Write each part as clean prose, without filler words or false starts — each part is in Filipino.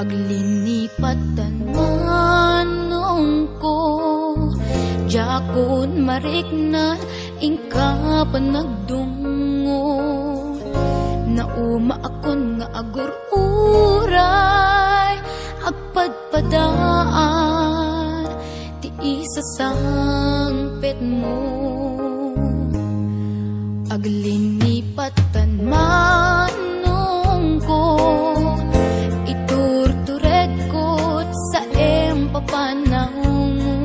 Aglinipatan manong ko, jakon mariknan ingka panagdungo. Nauma akon nga agur-uray, agpadpadaan, ti isa sangpet mo. Aglinipatan manong ko, iturtured ko sa empapanaw mo.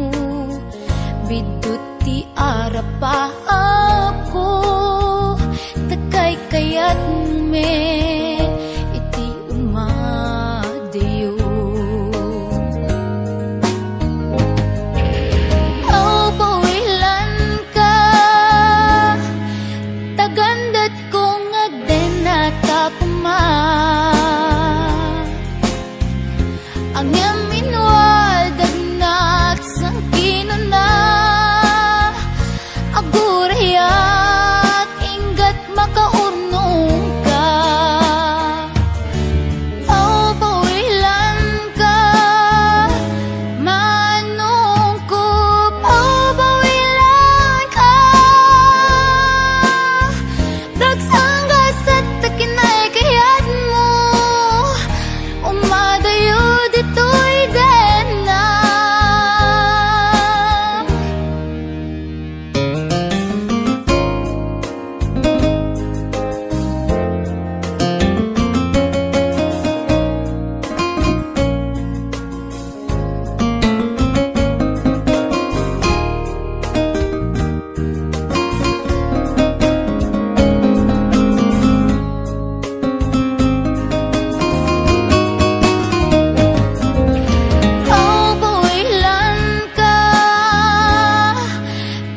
Bidut ti arapa ako, takay kayat me, iti umadayo. Pawpawilan ka, tagandat kong agdenata kuma. Ang yaminwal dagnat sang kinuna, agurayat inggat makaurnong ka. Pawpawilan ka, manong ko, pawpawilan ka. Dagsanggas at takinay kayat mo, umadayo dito'y den na. Pawpawilan ka,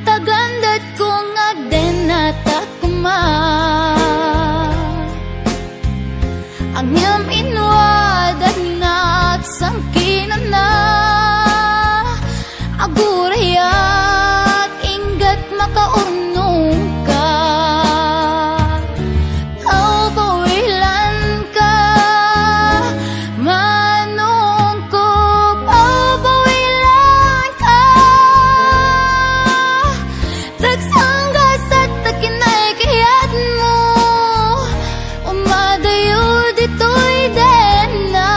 tagandat kong agdenata kuma. Ang yaminwad agnat sang kinana, agurayat inggat makaurnong ka. Pawpawilan ka, manong ko, pawpawilan ka. Dagsanggas at takinay kayat mo, umadayo dito'y den na.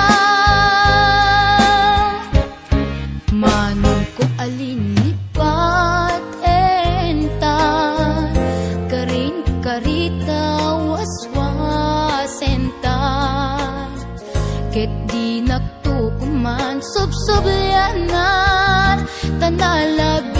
Manong ko alinipat entan, karin karita waswasentan. Ket di nagtukuman subsobyanan, tanalabi